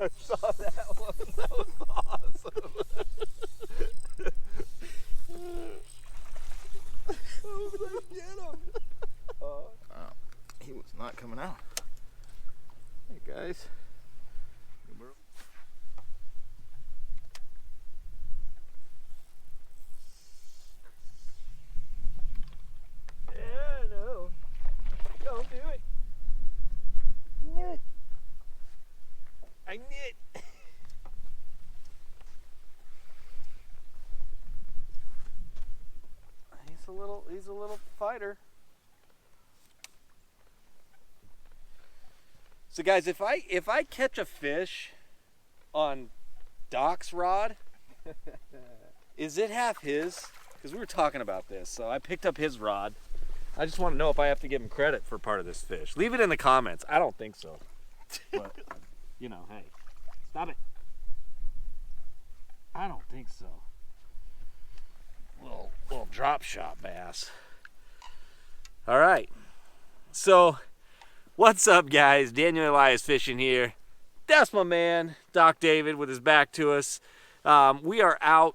I saw that one. That was awesome. I was like, get him. He was not coming out. Hey guys. Yeah, no. Don't do it. Knew it. I knew it. He's a little fighter. So guys, if I catch a fish on Doc's rod, is it half his? Because we were talking about this. So I picked up his rod. I just want to know if I have to give him credit for part of this fish. Leave it in the comments. I don't think so. But, you know, hey, stop it. I don't think so. Little drop shot bass. All right. So, what's up, guys? Daniel Elias fishing here. That's my man, Doc David, with his back to us. We are out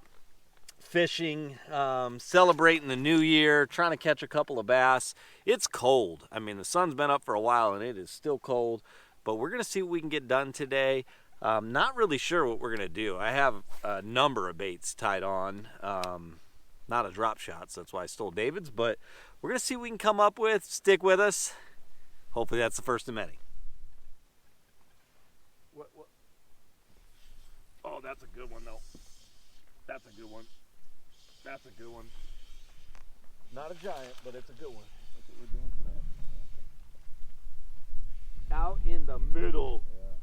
fishing, celebrating the new year, trying to catch a couple of bass. It's cold. I mean, the sun's been up for a while and it is still cold, but we're going to see what we can get done today. Not really sure what we're going to do. I have a number of baits tied on. Not a drop shot, so that's why I stole David's, but we're going to see what we can come up with. Stick with us. Hopefully that's the first of many. What? Oh, that's a good one, though. That's a good one. That's a good one. Not a giant, but it's a good one. That's what we're doing today. Out in the middle. Yeah.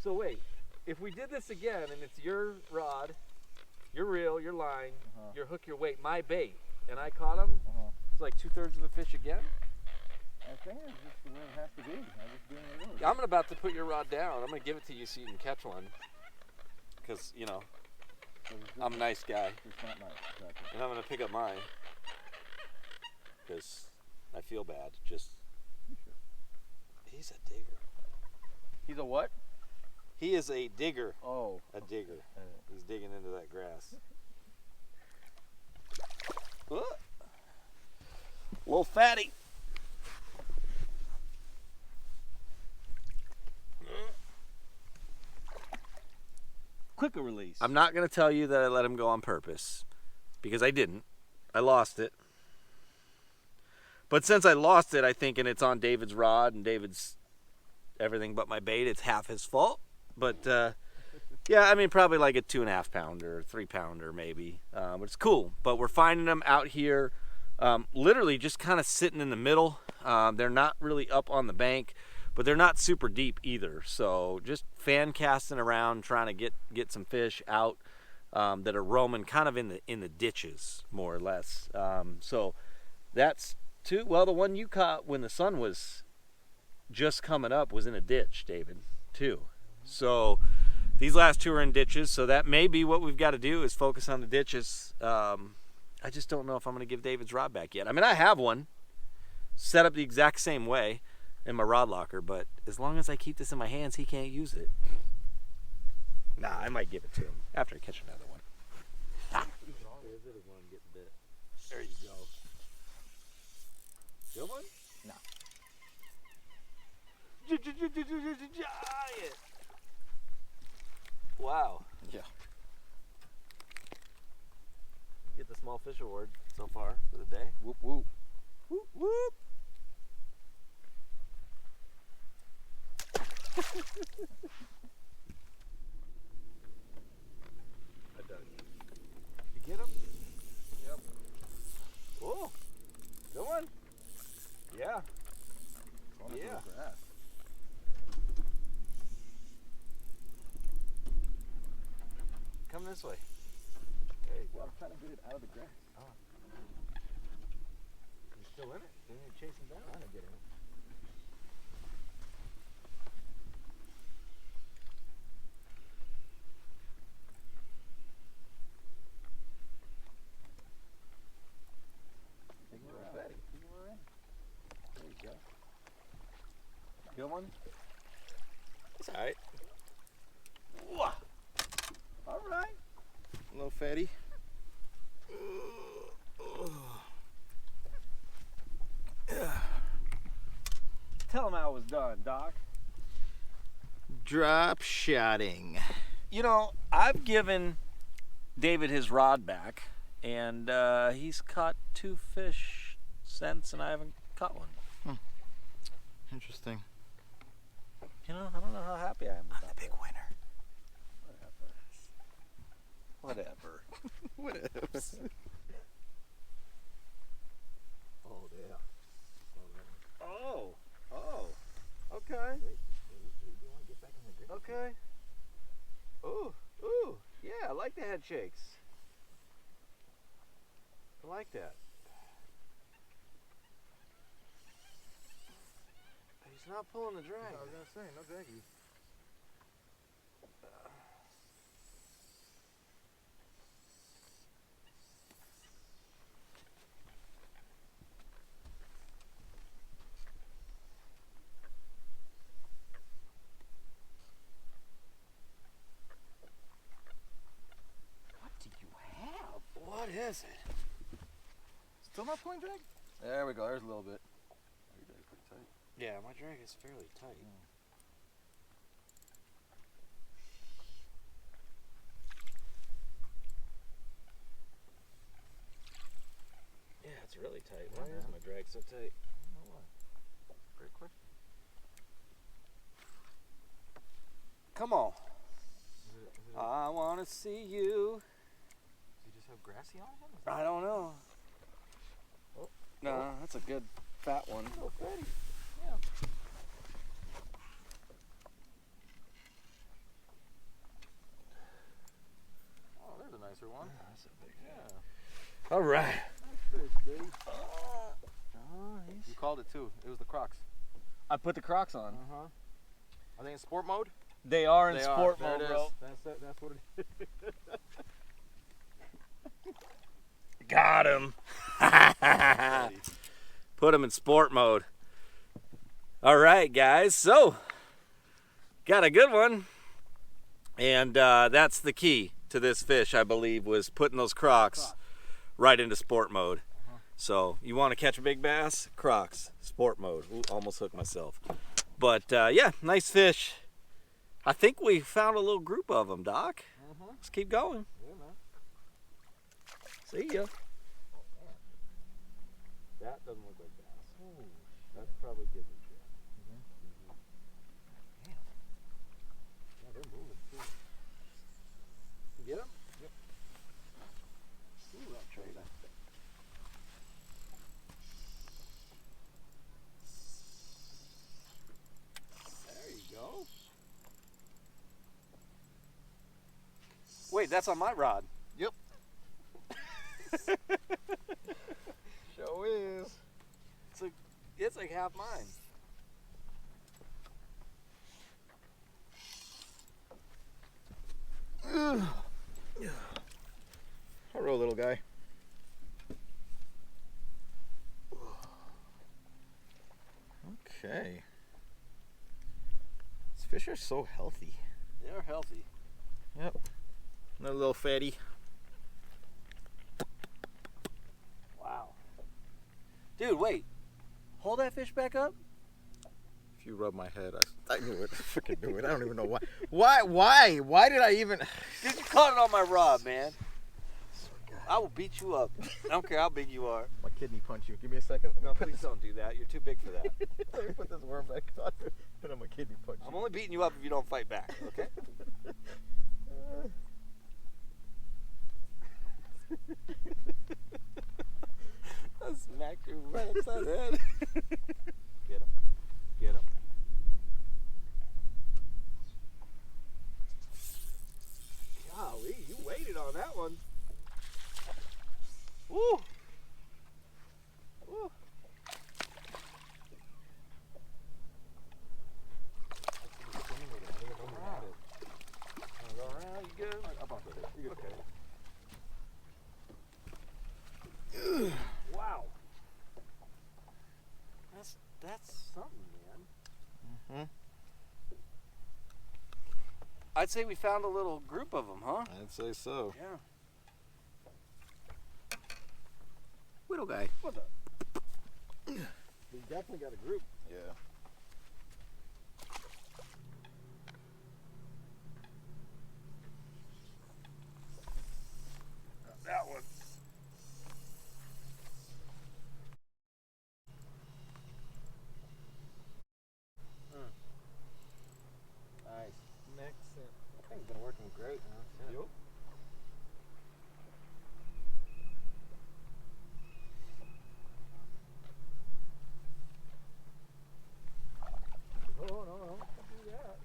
So wait, if we did this again and it's your rod, your reel, your line, your hook, your weight, my bait, and I caught him, it's like 2/3 of a fish again? I think it's just the way it has to be. I'm just doing it really. I'm about to put your rod down. I'm going to give it to you so you can catch one. Because, you know, I'm a nice guy. It's not nice, exactly. And I'm going to pick up mine. Because I feel bad. Just, he's a digger. He's a what? He is a digger. Oh. A digger. He's digging into that grass. Little fatty. Quicker release. I'm not going to tell you that I let him go on purpose, because I didn't. I lost it. But since I lost it, I think, and it's on David's rod and David's everything but my bait, it's half his fault. But yeah, I mean, probably like a 2.5 pounder, 3 pounder maybe. But it's cool. But we're finding them out here, literally just kind of sitting in the middle. They're not really up on the bank, but they're not super deep either. So just fan casting around, trying to get some fish out that are roaming kind of in the ditches, more or less. So that's two. Well, the one you caught when the sun was just coming up was in a ditch, David, too. So these last two are in ditches. So that may be what we've got to do, is focus on the ditches. I just don't know if I'm going to give David's rod back yet. I mean, I have one set up the exact same way in my rod locker, but as long as I keep this in my hands, he can't use it. Nah, I might give it to him after I catch another one. There you go. Good one? No. Giant. Wow. Yeah. Get the small fish award so far for the day. Whoop whoop. Whoop whoop. I done. You get him? Yep. Oh, good one. Yeah. Yeah. Come this way. There you go. Well, I'm trying to get it out of the grass. Oh. You're still in it? Then you chase him down. I'm trying to get in it. There you go. Good one? That's all right. All right. A little fatty. Tell him how it was done, Doc. Drop shotting. You know, I've given David his rod back, and he's caught 2 fish since, and I haven't caught one. Interesting. You know, I don't know how happy I am with I'm that. the big winner. Whatever. Whatever. Oh, yeah. Oh. Okay. Okay. Ooh. Yeah, I like the head shakes. I like that. He's not pulling the drag. I was gonna say, no draggy. What do you have? What is it? Still not pulling drag? There we go. There's a little bit. Your drag's pretty tight. Yeah, my drag is fairly tight. Yeah, it's really tight. Why is my drag so tight? I don't know why. Great question. Come on. Is it I want to see you. does he just have grassy on him? I don't know. Oh. No, that's a good fat one. Oh, fatty. Oh, there's a nicer one. That's a big Yeah. All right. Nice fish, dude. Nice. You called it too. It was the Crocs. I put the Crocs on. Uh-huh. Are they in sport mode? They are in They sport are. mode, There it bro. is. That's what it is. Got him. Put him in sport mode. All right, guys. So, got a good one. And that's the key to this fish, I believe, was putting those Crocs right into sport mode. So, you want to catch a big bass? Crocs, sport mode. Ooh, almost hooked myself. But, yeah, nice fish. I think we found a little group of them, Doc. Let's keep going. Yeah, man. See ya. That doesn't look like bass. That's probably gizzard shad. Damn. Yeah, they're moving too. You get him? Yep. Ooh, I'll trade that. There you go. Wait, that's on my rod. Yep. Show is. It's like half mine. Hello, little guy. Okay. These fish are so healthy. They're healthy. Yep. Another little fatty. Wow. Dude, wait. Hold that fish back up. If you rub my head, I knew it. I freaking knew it. I don't even know why. Why did I even? Dude, you caught it on my rod, man. I will beat you up. I don't care how big you are. My kidney punch you. Give me a second. No, please don't do that. You're too big for that. Let me put this worm back on. And I'm a kidney punch you. I'm only beating you up if you don't fight back, okay? I smacked you right upside the head. Get him. Get him. Golly, you waited on that one. Woo! Woo! You good? You good? Okay. Wow. That's something, man. I'd say we found a little group of them, huh? I'd say so. Yeah. Little guy. What's up? We definitely got a group. Yeah. That one. Nice. Excellent. That thing's been working great, huh? Yep. Oh, no, don't do that.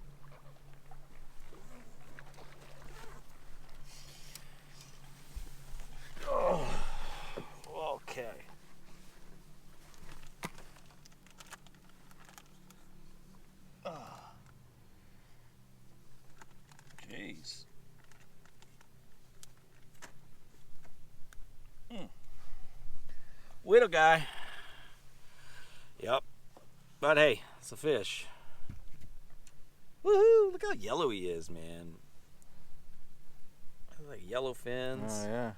Oh. Okay. Jeez. Widow guy. Yep. But hey, it's a fish. Woohoo! Look how yellow he is, man. Like yellow fins. Oh, yeah.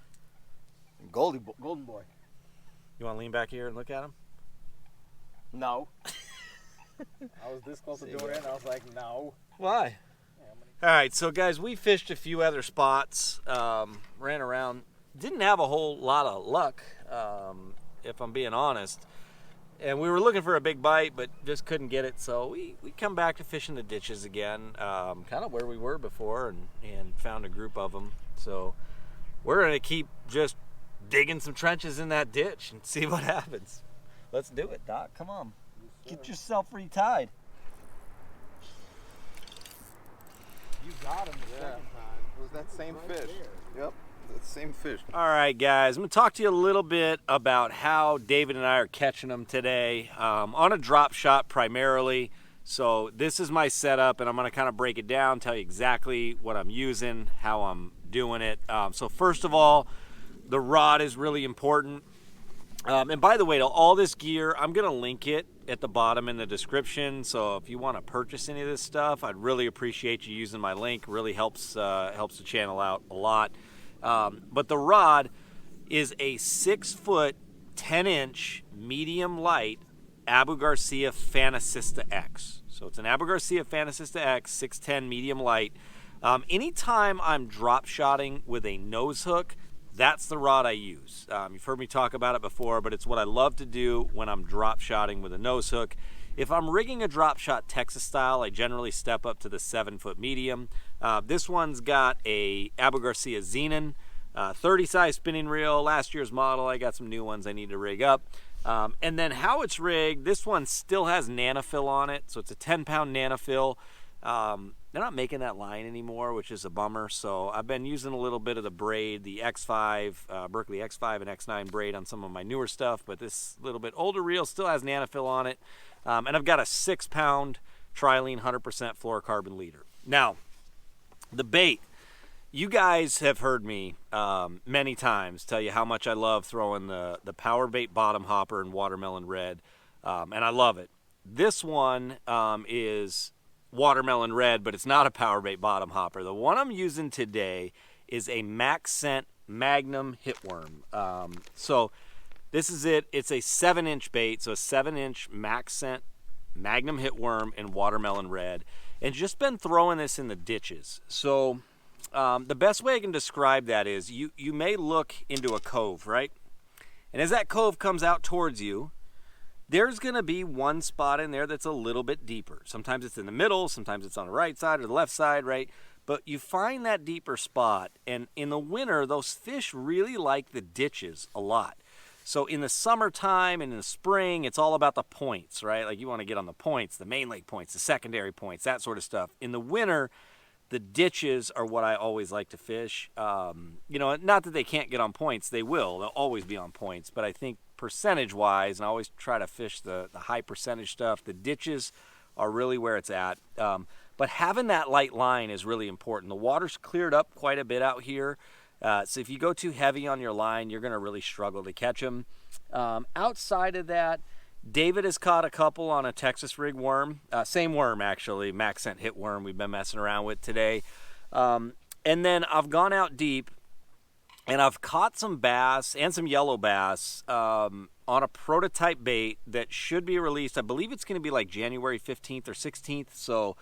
Golden boy. You want to lean back here and look at him? No. I was this close to doing it, and I was like, no. Why? All right, so guys, we fished a few other spots, ran around, didn't have a whole lot of luck, if I'm being honest. And we were looking for a big bite, but just couldn't get it. So we come back to fishing the ditches again, kind of where we were before, and found a group of them. So we're gonna keep just digging some trenches in that ditch and see what happens. Let's do it, Doc. Come on, get yourself retied. You got him the second time. It was that same fish. Yep, that same fish. All right, guys, I'm gonna talk to you a little bit about how David and I are catching them today, on a drop shot primarily. So this is my setup, and I'm gonna kind of break it down, tell you exactly what I'm using, how I'm doing it. So first of all, the rod is really important. And by the way, to all this gear, I'm gonna link it at the bottom in the description. So if you want to purchase any of this stuff, I'd really appreciate you using my link. It really helps the channel out a lot. But the rod is a 6 foot 10-inch medium light Abu Garcia Fantasista X. So it's an Abu Garcia Fantasista X 610 medium light. Anytime I'm drop shotting with a nose hook, that's the rod I use. You've heard me talk about it before, but it's what I love to do when I'm drop shotting with a nose hook. If I'm rigging a drop shot Texas style, I generally step up to the 7 foot medium. This one's got a Abu Garcia Zenon, 30 size spinning reel, last year's model. I got some new ones I need to rig up. And then how it's rigged, this one still has Nanofill on it, so it's a 10-pound Nanofill. They're not making that line anymore, which is a bummer. So I've been using a little bit of the braid, the X5, Berkeley X5 and X9 braid on some of my newer stuff, but this little bit older reel still has Nanofill on it. And I've got a 6-pound Trilene 100% fluorocarbon leader. Now, the bait. You guys have heard me many times tell you how much I love throwing the power bait bottom hopper in watermelon red, and I love it. This one is watermelon red, but it's not a power bait bottom hopper. The one I'm using today is a Max Scent Magnum Hitworm. So this is it. It's a 7-inch bait, so a 7-inch Max Scent Magnum Hitworm in watermelon red, and just been throwing this in the ditches. So the best way I can describe that is you may look into a cove, right? And as that cove comes out towards you, there's going to be one spot in there that's a little bit deeper. Sometimes it's in the middle, sometimes it's on the right side or the left side, right? But you find that deeper spot, and in the winter, those fish really like the ditches a lot. So in the summertime and in the spring, it's all about the points, right? Like you want to get on the points, the main lake points, the secondary points, that sort of stuff. In the winter, the ditches are what I always like to fish. You know, not that they can't get on points. They will. They'll always be on points. But I think percentage-wise, and I always try to fish the high percentage stuff, the ditches are really where it's at. But having that light line is really important. The water's cleared up quite a bit out here. So if you go too heavy on your line, you're going to really struggle to catch them. Outside of that, David has caught a couple on a Texas rig worm. Same worm, actually. Max scent hit worm we've been messing around with today. And then I've gone out deep, and I've caught some bass and some yellow bass on a prototype bait that should be released. I believe it's going to be like January 15th or 16th. So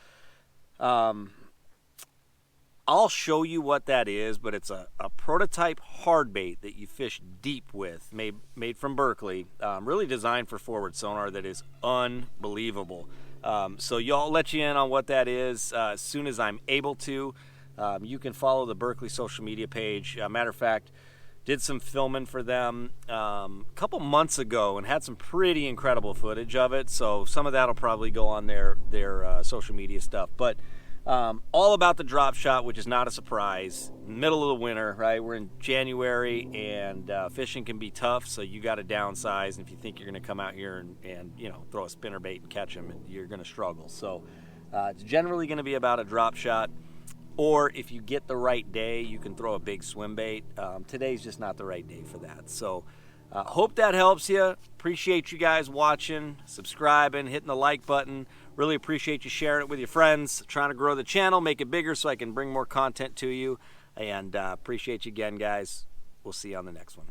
I'll show you what that is, but it's a prototype hard bait that you fish deep with, made from Berkeley, really designed for forward sonar that is unbelievable. So y'all let you in on what that is as soon as I'm able to. You can follow the Berkeley social media page. Matter of fact, did some filming for them a couple months ago and had some pretty incredible footage of it. So some of that will probably go on their social media stuff. But all about the drop shot, which is not a surprise. Middle of the winter, right? We're in January, and fishing can be tough, so you got to downsize. And if you think you're going to come out here and throw a spinnerbait and catch them, you're going to struggle. So it's generally going to be about a drop shot. Or if you get the right day, you can throw a big swim bait. Today's just not the right day for that. So hope that helps you. Appreciate you guys watching, subscribing, hitting the like button. Really appreciate you sharing it with your friends. Trying to grow the channel, make it bigger so I can bring more content to you. And appreciate you again, guys. We'll see you on the next one.